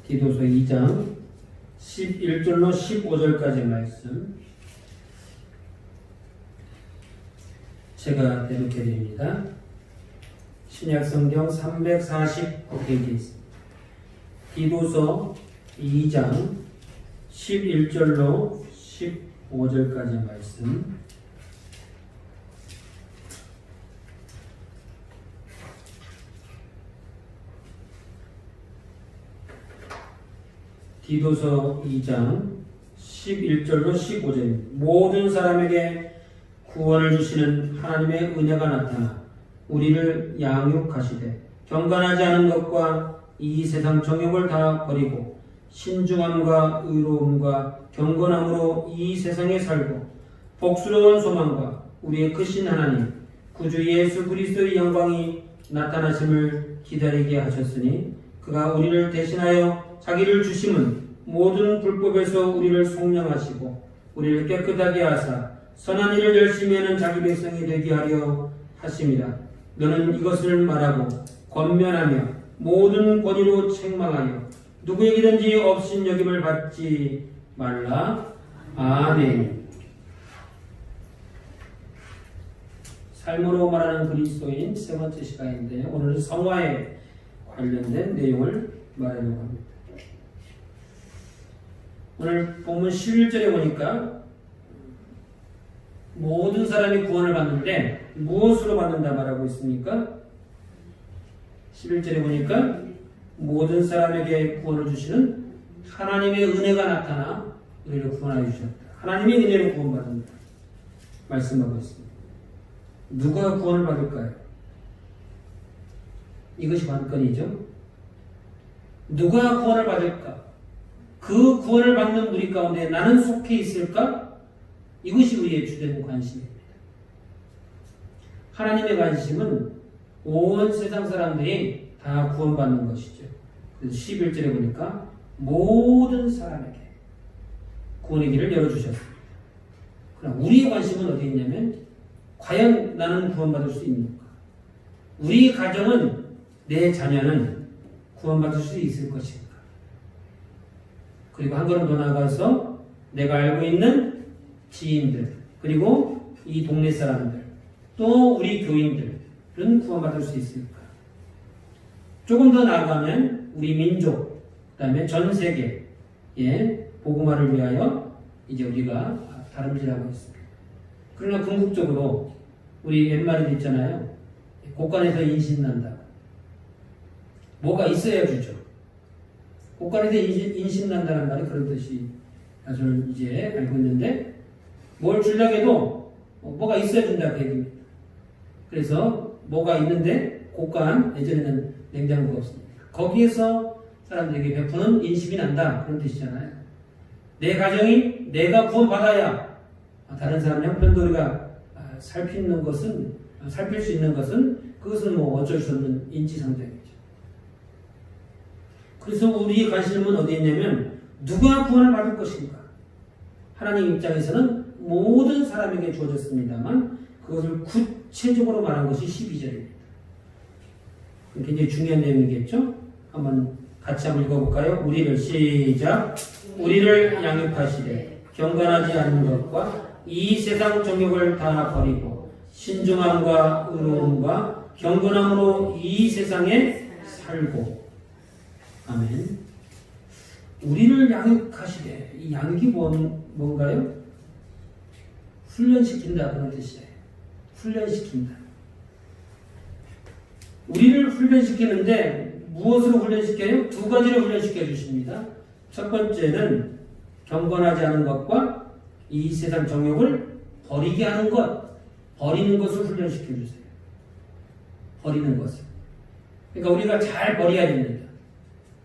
디도서 2장 11절로 15절까지 말씀 제가 대독해 드립니다. 신약성경 349페이지에 있습니다. 디도서 2장 11절로 15절까지 말씀 디도서 2장 11절로 15절입니다. 모든 사람에게 구원을 주시는 하나님의 은혜가 나타나 우리를 양육하시되 경건하지 않은 것과 이 세상 정욕을 다 버리고 신중함과 의로움과 경건함으로 이 세상에 살고 복스러운 소망과 우리의 크신 하나님 구주 예수 그리스도의 영광이 나타나심을 기다리게 하셨으니 그가 우리를 대신하여 자기를 주심은 모든 불법에서 우리를 속량하시고 우리를 깨끗하게 하사 선한 일을 열심히 하는 자기 백성이 되게 하려 하심이라. 너는 이것을 말하고 권면하며 모든 권위로 책망하여 누구에게든지 업신여김을 받지 말라. 아멘. 삶으로 말하는 그리스도인 세 번째 시간인데 오늘은 성화에 관련된 내용을 말하려고 합니다. 오늘 본문 11절에 보니까 모든 사람이 구원을 받는데 무엇으로 받는다 말하고 있습니까? 11절에 보니까 모든 사람에게 구원을 주시는 하나님의 은혜가 나타나 우리를 구원하여 주셨다. 하나님의 은혜로 구원받는다 말씀하고 있습니다. 누가 구원을 받을까요? 이것이 관건이죠. 누가 구원을 받을까? 그 구원을 받는 우리 가운데 나는 속해 있을까? 이것이 우리의 주된 관심입니다. 하나님의 관심은 온 세상 사람들이 다 구원받는 것이죠. 그래서 11절에 보니까 모든 사람에게 구원의 길을 열어주셨습니다. 그럼 우리의 관심은 어디에 있냐면 과연 나는 구원받을 수 있는가? 우리 가정은 내 자녀는 구원받을 수 있을 것인가? 그리고 한 걸음 더 나아가서 내가 알고 있는 지인들 그리고 이 동네 사람들 또 우리 교인들은 구원받을 수 있을까? 조금 더 나아가면 우리 민족 그 다음에 전 세계의 복음화를 위하여 이제 우리가 다름질하고 있습니다. 그러나 궁극적으로 우리 옛말에도 있잖아요. 곳간에서 인신난다. 뭐가 있어야 주죠. 곳간에서 인신난다는 말이 그런 뜻이 저는 이제 알고 있는데 뭘 주려고 해도 뭐가 있어야 준다 그 얘기입니다. 그래서 뭐가 있는데 곳간 예전에는 냉장고가 없습니다. 거기에서 사람들에게 베푸는 인심이 난다 그런 뜻이잖아요. 내 가정이 내가 구원받아야 다른 사람 형편도 우리가 살필 수 있는 것은 그것은 뭐 어쩔 수 없는 인지상정이죠. 그래서 우리의 관심은 어디에 있냐면 누가 구원을 받을 것인가? 하나님 입장에서는 모든 사람에게 주어졌습니다만 그것을 구체적으로 말한 것이 12절입니다. 굉장히 중요한 내용이겠죠? 같이 한번 읽어볼까요? 우리를 시작. 우리를 양육하시되 경건하지 않은 것과 이 세상 정욕을 다 버리고 신중함과 의로움과 경건함으로 이 세상에 살고. 아멘. 우리를 양육하시되 이 양육이 뭔가요? 훈련시킨다 그런 뜻이에요. 훈련시킨다. 우리를 훈련시키는데 무엇으로 훈련시켜요? 두 가지로 훈련시켜 주십니다. 첫 번째는 경건하지 않은 것과 이 세상 정욕을 버리게 하는 것, 버리는 것을 훈련시켜 주세요. 버리는 것을. 그러니까 우리가 잘 버려야 됩니다.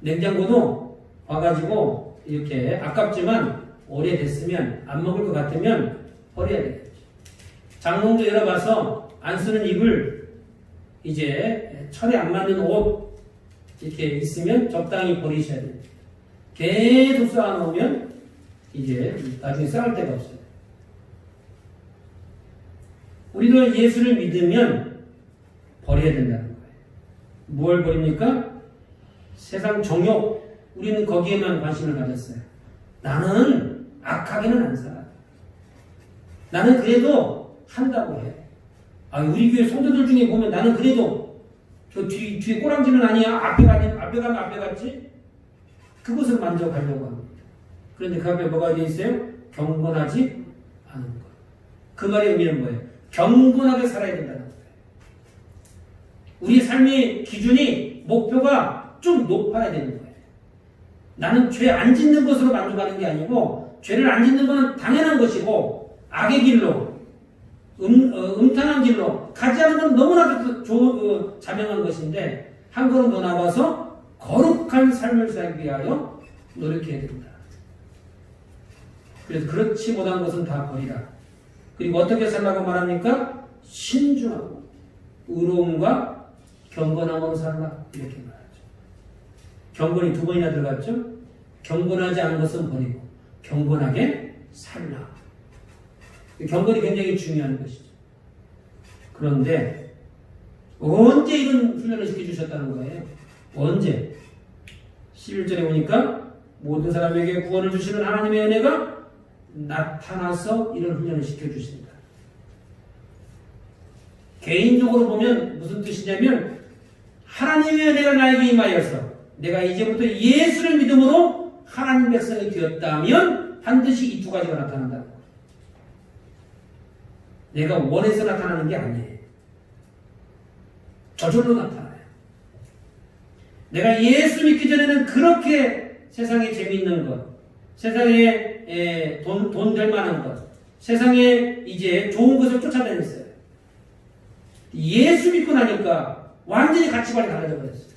냉장고도 와가지고 이렇게 아깝지만 오래됐으면 안 먹을 것 같으면 버려야 되겠죠. 장롱도 열어봐서 안 쓰는 입을 이제 철에 안 맞는 옷 이렇게 있으면 적당히 버리셔야 됩니다. 계속 쌓아놓으면 이제 나중에 쌓을 데가 없어요. 우리도 예수를 믿으면 버려야 된다는 거예요. 뭘 버립니까? 세상 정욕, 우리는 거기에만 관심을 가졌어요. 나는 악하게는 안 살아. 나는 그래도 한다고 해. 우리 교회 성도들 중에 보면 나는 그래도 저 뒤에 꼬랑지는 아니야. 앞에 가면 앞에 갔지? 그것을 만족하려고 합니다. 그런데 그 앞에 뭐가 되어 있어요? 경건하지 않은 것. 그 말의 의미는 뭐예요? 경건하게 살아야 된다는 거예요. 우리 삶의 기준이, 목표가 좀 높아야 되는 거예요. 나는 죄 안 짓는 것으로 만족하는 게 아니고, 죄를 안 짓는 것은 당연한 것이고, 악의 길로, 음탕한 길로 가지 않은 건 너무나도 자명한 것인데, 한 걸음 더 나가서 거룩한 삶을 살기 위하여 노력해야 된다. 그래서 그렇지 못한 것은 다 버리라. 그리고 어떻게 살라고 말합니까? 신중하고 의로움과 경건함으로 살라. 이렇게 말하죠. 경건이 두 번이나 들어갔죠? 경건하지 않은 것은 버리고 경건하게 살라. 경건이 굉장히 중요한 것이죠. 그런데 언제 이런 훈련을 시켜주셨다는 거예요? 언제? 11절에 보니까 모든 사람에게 구원을 주시는 하나님의 은혜가 나타나서 이런 훈련을 시켜주신다. 개인적으로 보면 무슨 뜻이냐면 하나님의 은혜가 나에게 임하여서 내가 이제부터 예수를 믿음으로 하나님 백성이 되었다면 반드시 이 두 가지가 나타난다. 내가 원해서 나타나는 게 아니에요. 저절로 나타나요. 내가 예수 믿기 전에는 그렇게 세상에 재미있는 것, 세상에 돈 될 만한 것, 세상에 이제 좋은 것을 쫓아다녔어요. 예수 믿고 나니까 완전히 가치관이 달라져 버렸어요.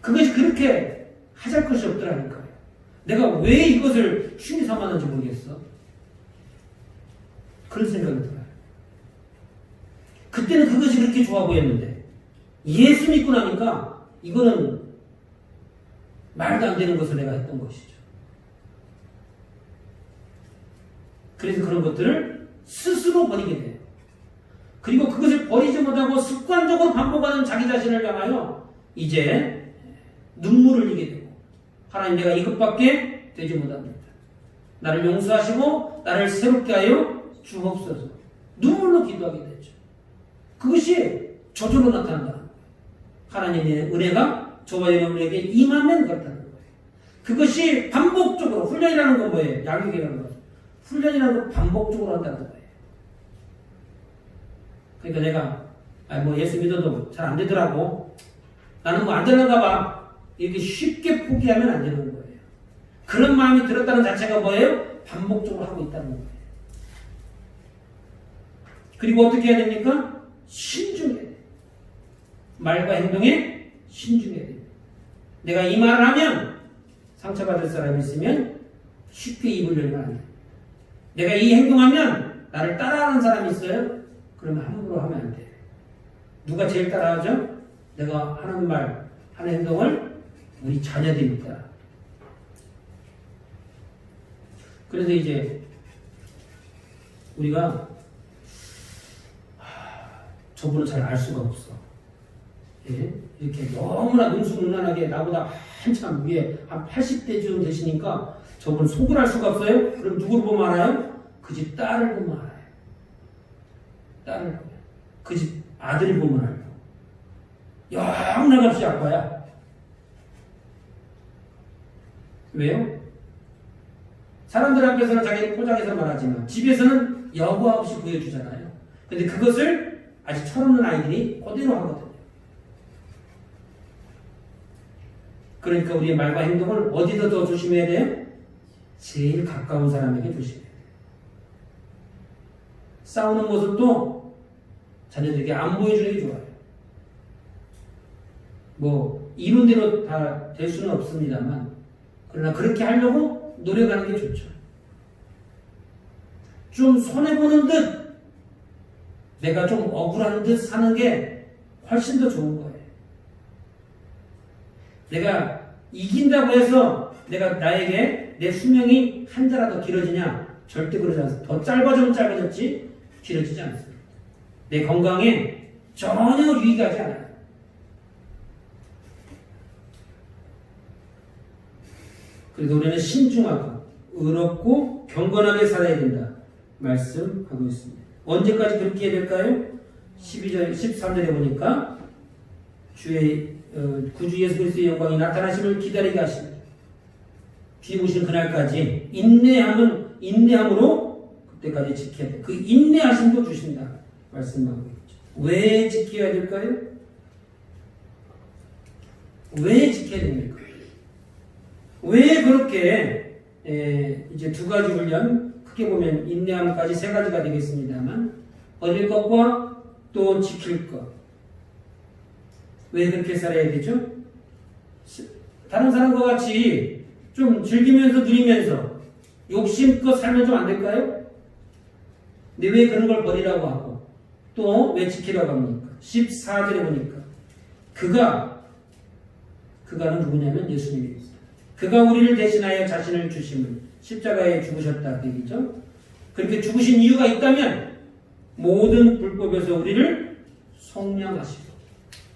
그것이 그렇게 하잘 것이 없더라니까요. 내가 왜 이것을 취미 삼았는지 모르겠어. 그런 생각이 들어요. 그때는 그것이 그렇게 좋아 보였는데 예수 믿고 나니까 이거는 말도 안 되는 것을 내가 했던 것이죠. 그래서 그런 것들을 스스로 버리게 돼요. 그리고 그것을 버리지 못하고 습관적으로 반복하는 자기 자신을 향하여 이제 눈물을 흘리게 되고 하나님 내가 이것밖에 되지 못합니다. 나를 용서하시고 나를 새롭게 하여 주옵소서. 눈물로 기도하게 되죠. 그것이 저절로 나타난다. 하나님의 은혜가 저와 여러분에게 임하면 그렇다는 거예요. 그것이 반복적으로 훈련이라는 건 뭐예요? 양육이라는 거죠. 훈련이라는 건 반복적으로 한다는 거예요. 그러니까 내가 뭐 예수 믿어도 잘 안 되더라고. 나는 뭐 안 되는가 봐. 이렇게 쉽게 포기하면 안 되는 거예요. 그런 마음이 들었다는 자체가 뭐예요? 반복적으로 하고 있다는 거예요. 그리고 어떻게 해야 됩니까? 신중해야 돼요. 말과 행동에 신중해야 돼요. 내가 이 말을 하면 상처받을 사람이 있으면 쉽게 입을 열면 안 돼요. 내가 이 행동하면 나를 따라하는 사람이 있어요? 그러면 함부로 하면 안 돼요. 누가 제일 따라하죠? 내가 하는 말, 하는 행동을 우리 자녀들입니다. 그래서 이제 우리가 저분을 잘 알 수가 없어. 예? 이렇게 너무나 능수능란하게 나보다 한참 위에 한 80대쯤 되시니까 저분 속을 알 수가 없어요? 그럼 누구를 보면 알아요? 그 집 딸을 보면 알아요. 딸을 보면. 그 집 아들을 보면 알아요. 영락없이 아빠야. 왜요? 사람들 앞에서는 자기 포장해서 말하지만 집에서는 여과 없이 보여주잖아요. 근데 그것을 아직 철없는 아이들이 그대로 하거든요. 그러니까 우리의 말과 행동을 어디서 더 조심해야 돼요? 제일 가까운 사람에게 조심해야 돼요. 싸우는 모습도 자녀들에게 안 보여주는 게 좋아요. 뭐 이론대로 다 될 수는 없습니다만 그러나 그렇게 하려고 노력하는 게 좋죠. 좀 손해보는 듯 내가 좀 억울한 듯 사는 게 훨씬 더 좋은 거예요. 내가 이긴다고 해서 내가 나에게 내 수명이 한 자라도 길어지냐? 절대 그러지 않습니다. 더 짧아지면 짧아졌지 길어지지 않습니다. 내 건강에 전혀 유익하지 않아요. 그래서 우리는 신중하고 의롭고 경건하게 살아야 된다 말씀하고 있습니다. 언제까지 그렇게 해야 될까요? 13절에 보니까 주의 구주 예수 그리스도의 영광이 나타나심을 기다리게 하십니다. 주의 오시는 그날까지 인내함으로 그때까지 지켜야 돼. 그 인내하심도 주신다 말씀하고 있죠. 왜 지켜야 될까요? 왜 지켜야 됩니까? 왜 그렇게 이제 두 가지 훈련, 크게 보면 인내함까지 세 가지가 되겠습니다만, 얻을 것과 또 지킬 것. 왜 그렇게 살아야 되죠? 다른 사람과 같이 좀 즐기면서 누리면서 욕심껏 살면 좀 안 될까요? 근데 왜 그런 걸 버리라고 하고 또 왜 지키라고 합니까? 14절에 보니까 그가는 누구냐면 예수님입니다. 그가 우리를 대신하여 자신을 주심을 십자가에 죽으셨다 그 얘기죠. 그렇게 죽으신 이유가 있다면 모든 불법에서 우리를 속량하시고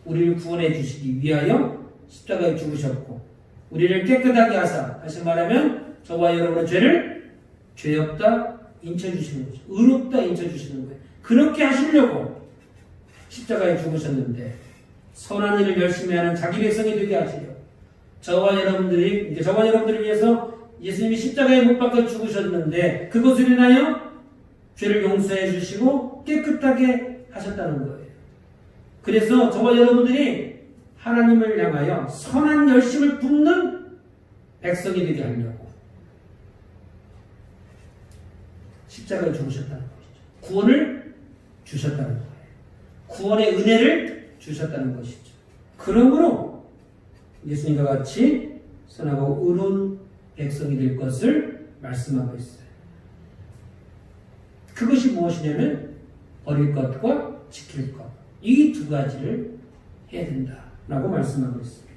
우리를 구원해 주시기 위하여 십자가에 죽으셨고 우리를 깨끗하게 하사, 다시 말하면 저와 여러분의 죄를 죄 없다 인쳐주시는 거죠. 의롭다 인쳐주시는 거예요. 그렇게 하시려고 십자가에 죽으셨는데 선한 일을 열심히 하는 자기 백성이 되게 하시려 저와 여러분들을 위해서 예수님이 십자가에 못 박혀 죽으셨는데 그것을 인하여 죄를 용서해 주시고 깨끗하게 하셨다는 거예요. 그래서 저와 여러분들이 하나님을 향하여 선한 열심을 붓는 백성이 되게 하려고 십자가에 죽으셨다는 것이죠. 구원을 주셨다는 거예요. 구원의 은혜를 주셨다는 것이죠. 그러므로 예수님과 같이 선하고 의로운 백성이 될 것을 말씀하고 있어요. 그것이 무엇이냐면 버릴 것과 지킬 것. 이 두 가지를 해야 된다라고 말씀하고 있습니다.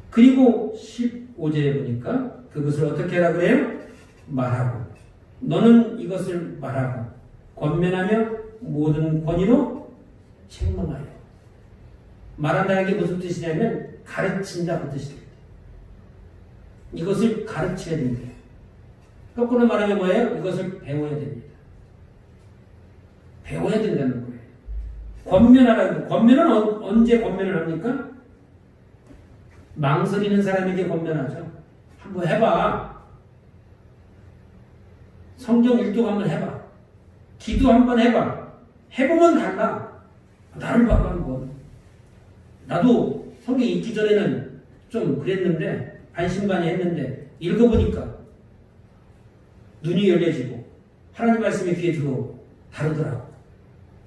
그리고 15절에 보니까 그것을 어떻게 하라 그래요? 말하고 너는 이것을 말하고 권면하며 모든 권위로 책망하여. 말한다는 게 무슨 뜻이냐면 가르친다 그 뜻입니다. 이것을 가르쳐야 됩니다. 거꾸로 말하면 뭐예요? 이것을 배워야 됩니다. 배워야 된다는 거예요. 권면하라는 거. 권면은 언제 권면을 합니까? 망설이는 사람에게 권면하죠. 한번 해봐. 성경 읽도 한번 해봐. 기도 한번 해봐. 해보면 달라. 나를 봐봐 한번. 나도 성경 읽기 전에는 좀 그랬는데 반신반의했는데 읽어보니까 눈이 열려지고 하나님 말씀에 귀에 들어오고 다르더라고.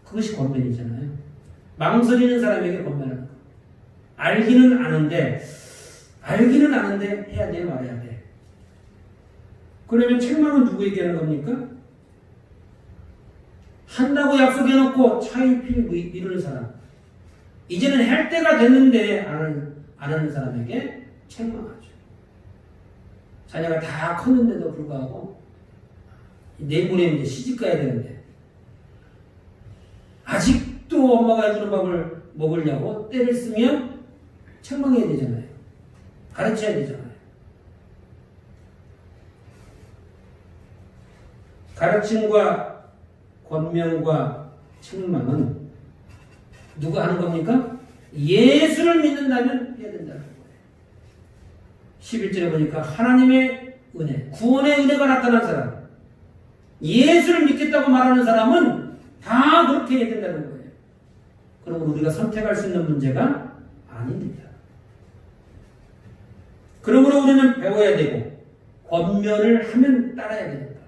그것이 권면이잖아요. 망설이는 사람에게 권면하는 거. 알기는 아는데 해야 돼 말해야 돼. 그러면 책망은 누구에게 하는 겁니까? 한다고 약속해놓고 차일피일 미루는 사람. 이제는 할 때가 됐는데 안 하는 사람에게 책망하죠. 자녀가 다 컸는데도 불구하고 내일 모레 이제 시집 가야 되는데 아직도 엄마가 해주는 밥을 먹으려고 때를 쓰면 책망해야 되잖아요. 가르쳐야 되잖아요. 가르침과 권면과 책망은 누가 하는 겁니까? 예수를 믿는다면 해야 된다는 거예요. 11절에 보니까 하나님의 은혜, 구원의 은혜가 나타난 사람, 예수를 믿겠다고 말하는 사람은 다 그렇게 해야 된다는 거예요. 그러면 우리가 선택할 수 있는 문제가 아닙니다. 그러므로 우리는 배워야 되고 권면을 하면 따라야 됩니다.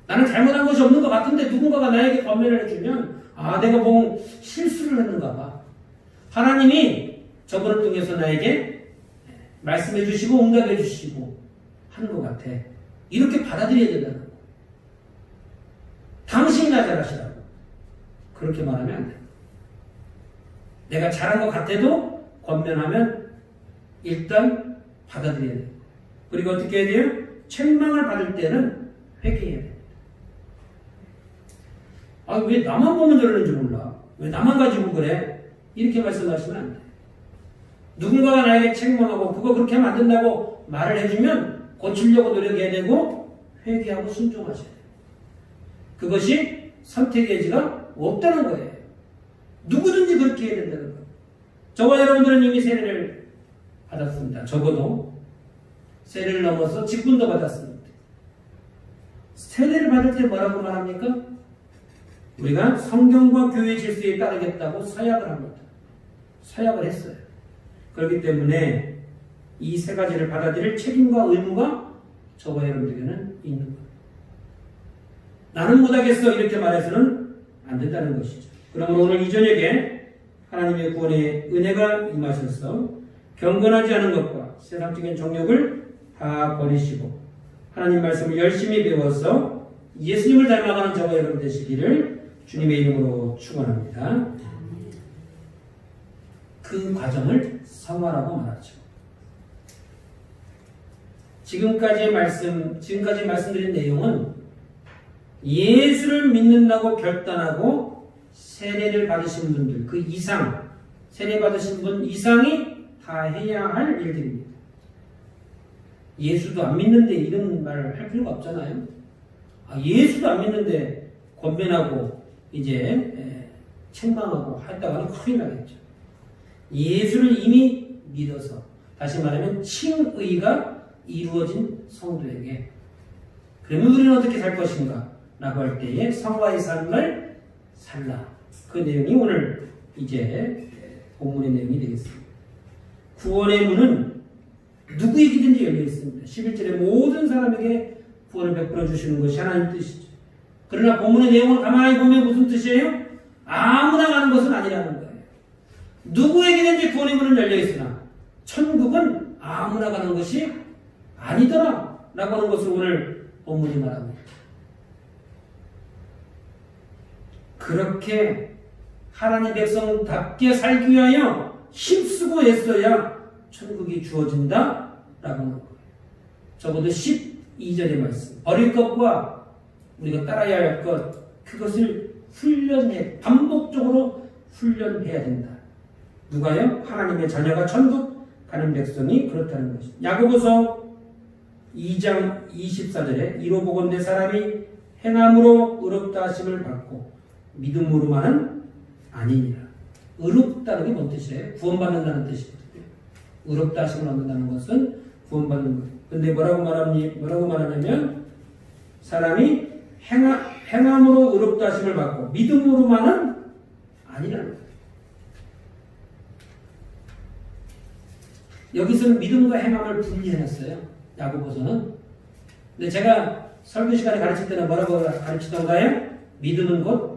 나는 잘못한 것이 없는 것 같은데 누군가가 나에게 권면을 해주면 내가 뭐 실수를 했는가 봐. 하나님이 저분을 통해서 나에게 말씀해 주시고 응답해 주시고 하는 것 같아. 이렇게 받아들여야 된다는 거. 당신이 나 잘하시라고. 그렇게 말하면 안 돼. 내가 잘한 것 같아도 권면하면 일단 받아들여야 돼. 그리고 어떻게 해야 돼요? 책망을 받을 때는 회개해야 돼. 왜 나만 보면 저러는지 몰라. 왜 나만 가지고 그래? 이렇게 말씀하시면 안 돼. 누군가가 나에게 책망하고 그거 그렇게 하면 안 된다고 말을 해주면 고치려고 노력해야 되고 회개하고 순종하셔야 돼요. 그것이 선택의 여지가 없다는 거예요. 누구든지 그렇게 해야 된다는 거예요. 저와 여러분들은 이미 세례를 받았습니다. 적어도 세례를 넘어서 직분도 받았습니다. 세례를 받을 때 뭐라고 말합니까? 우리가 성경과 교회 질서에 따르겠다고 서약을 합니다. 서약을 했어요. 그렇기 때문에 이 세 가지를 받아들일 책임과 의무가 저와 여러분들에게는 있는 거예요. 나는 못하겠어 이렇게 말해서는 안 된다는 것이죠. 그러므로 오늘 이 저녁에 하나님의 구원의 은혜가 임하셔서 경건하지 않은 것과 세상적인 정욕을 다 버리시고 하나님 말씀을 열심히 배워서 예수님을 닮아가는 저와 여러분 되시기를 주님의 이름으로 축원합니다. 그 과정을 성화라고 말하죠. 지금까지 말씀드린 내용은 예수를 믿는다고 결단하고 세례를 받으신 분들, 그 이상, 세례 받으신 분 이상이 다 해야 할 일들입니다. 예수도 안 믿는데 이런 말을 할 필요가 없잖아요. 예수도 안 믿는데 권면하고 이제 책망하고 했다가는 큰일 나겠죠. 예수를 이미 믿어서, 다시 말하면 칭의가 이루어진 성도에게, 그러면 우리는 어떻게 살 것인가? 라고 할 때에 성화의 삶을 살라. 그 내용이 오늘 이제 본문의 내용이 되겠습니다. 구원의 문은 누구에게든지 열려 있습니다. 11절에 모든 사람에게 구원을 베풀어 주시는 것이 하나님 뜻이죠. 그러나 본문의 내용을 가만히 보면 무슨 뜻이에요? 아무나 가는 것은 아니라는 거예요. 누구에게든지 구원의 문은 열려 있으나 천국은 아무나 가는 것이 아니더라 라고 하는 것을 오늘 본문이 말합니다. 그렇게 하나님 백성답게 살기 위하여 힘쓰고 애써야 천국이 주어진다 라고 하는 거예요. 적어도 12절의 말씀, 버릴 것과 우리가 따라야 할 것, 그것을 훈련해, 반복적으로 훈련해야 된다. 누가요? 하나님의 자녀가 천국 가는 백성이 그렇다는 것입니다. 야고보서 2장 24절에 이로 보건대 사람이 행함으로 의롭다 하심을 받고 믿음으로만은 아니니라. 의롭다는 게 뭔 뜻이에요? 구원받는다는 뜻이거든요. 의롭다 하심을 얻는다는 것은 구원받는 것. 근데 뭐라고 말하냐면 사람이 행함으로 의롭다 하심을 받고 믿음으로만은 아니라는 거예요. 여기서는 믿음과 행함을 분리해놨어요. 야고보서는. 근데 제가 설교 시간에 가르칠 때는 뭐라고 가르치던가요? 믿음은 곧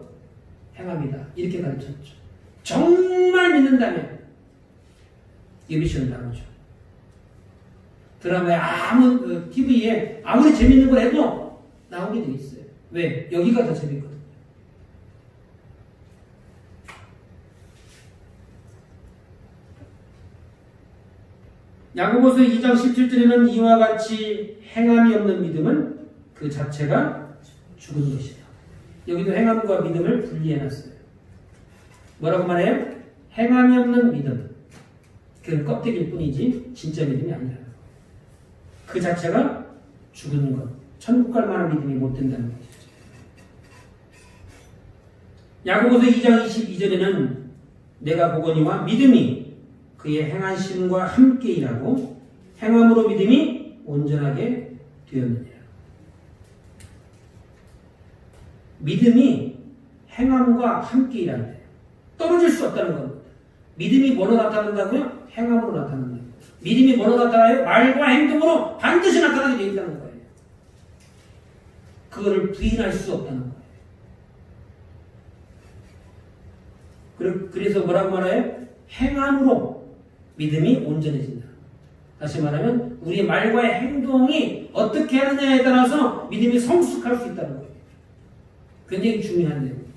행함이다. 이렇게 가르쳤죠. 정말 믿는다면 예비시험 나오죠. 드라마에 TV에 아무리 재밌는 걸 해도 나오게 돼 있어요. 왜? 여기가 더 재밌거든요. 야고보서 2장 17절에는 이와 같이 행함이 없는 믿음은 그 자체가 죽은 것이다. 여기도 행함과 믿음을 분리해놨어요. 뭐라고 말해요? 행함이 없는 믿음. 그건 껍데기일 뿐이지 진짜 믿음이 아니라. 그 자체가 죽은 것. 천국 갈 만한 믿음이 못 된다는 것이죠. 야고보서 2장 22절에는 내가 보거니와 믿음이 그의 행하심과 함께 일하고 행함으로 믿음이 온전하게 되었느니라. 믿음이 행함과 함께 일한대요. 떨어질 수 없다는 겁니다. 믿음이 뭐로 나타난다고요? 행함으로 나타난다. 믿음이 뭐로 나타나요? 말과 행동으로 반드시 나타나게 되어 있다는 거예요. 그거를 부인할 수 없다는 거예요. 그래서 뭐라고 말해요? 행함으로 믿음이 온전해진다. 다시 말하면 우리의 말과의 행동이 어떻게 하느냐에 따라서 믿음이 성숙할 수 있다는 거예요. 굉장히 중요한 내용이죠.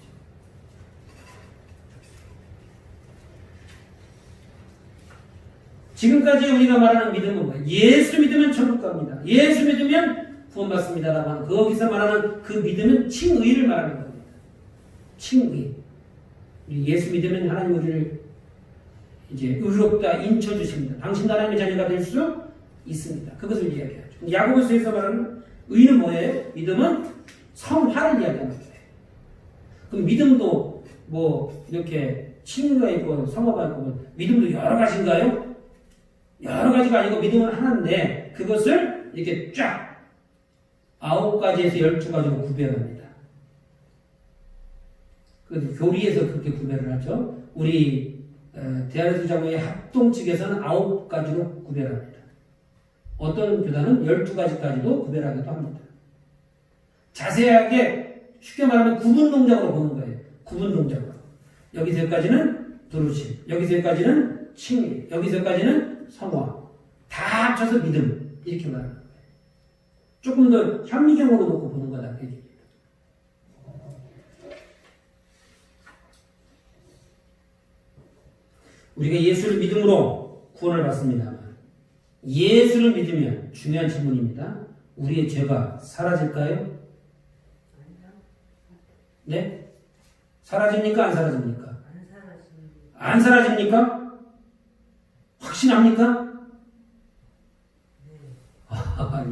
지금까지 우리가 말하는 믿음은 뭐예요? 예수 믿으면 천국 갑니다. 예수 믿으면 구원받습니다라고 하는 거기서 말하는 그 믿음은 칭의를 말하는 겁니다. 칭의. 예수 믿으면 하나님 우리를 이제 의롭다 인쳐 주십니다. 당신도 하나님의 자녀가 될 수 있습니다. 그것을 이야기하죠. 야고보서에서 말하는 의는 뭐예요? 믿음은 성화를 이야기하는 거예요. 그럼 믿음도 뭐 이렇게 칭의가 있고 성화가 있고 믿음도 여러 가지인가요? 여러 가지가 아니고 믿음은 하나인데 그것을 이렇게 쫙 9가지에서 12가지로 구별합니다. 그 교리에서 그렇게 구별을 하죠. 우리 대한예수 장로의 합동 측에서는 9가지로 구별합니다. 어떤 교단은 12가지까지도 구별하기도 합니다. 자세하게 쉽게 말하면 구분 동작으로 보는 거예요. 구분 동작으로. 여기서까지는 부르심, 여기서까지는 칭의, 여기서까지는 성화. 다 합쳐서 믿음. 이렇게 말하는 거예요. 조금 더 현미경으로 놓고 보는 거다. 그 얘기입니다. 우리가 예수를 믿음으로 구원을 받습니다만 예수를 믿으면 중요한 질문입니다. 우리의 죄가 사라질까요? 네? 사라집니까? 안 사라집니까? 안 사라집니까? 확신합니까?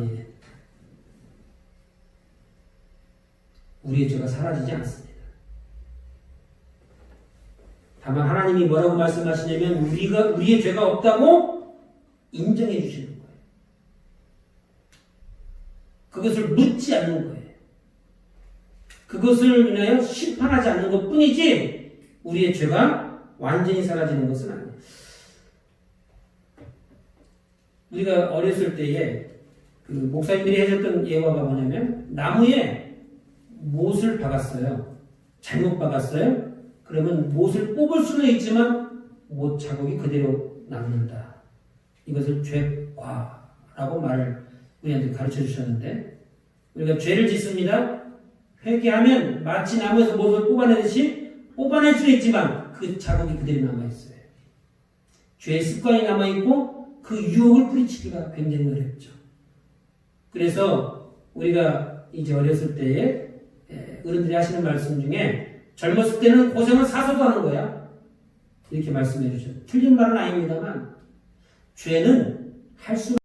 예. 우리의 죄가 사라지지 않습니다. 다만 하나님이 뭐라고 말씀하시냐면 우리의 죄가 없다고 인정해 주시는 거예요. 그것을 묻지 않는 거예요. 그것을 인하여 심판하지 않는 것 뿐이지 우리의 죄가 완전히 사라지는 것은 아니에요. 우리가 어렸을 때에 그 목사님들이 해줬던 예화가 뭐냐면 나무에 못을 박았어요. 잘못 박았어요. 그러면 못을 뽑을 수는 있지만 못 자국이 그대로 남는다. 이것을 죄과라고 말을 우리한테 가르쳐 주셨는데 우리가 죄를 짓습니다. 회개하면 마치 나무에서 못을 뽑아내듯이 뽑아낼 수는 있지만 그 자국이 그대로 남아있어요. 죄의 습관이 남아있고 그 유혹을 뿌리치기가 굉장히 어렵죠. 그래서 우리가 이제 어렸을 때에 어른들이 하시는 말씀 중에 젊었을 때는 고생을 사서도 하는 거야. 이렇게 말씀해 주셨어요. 틀린 말은 아닙니다만 죄는 할 수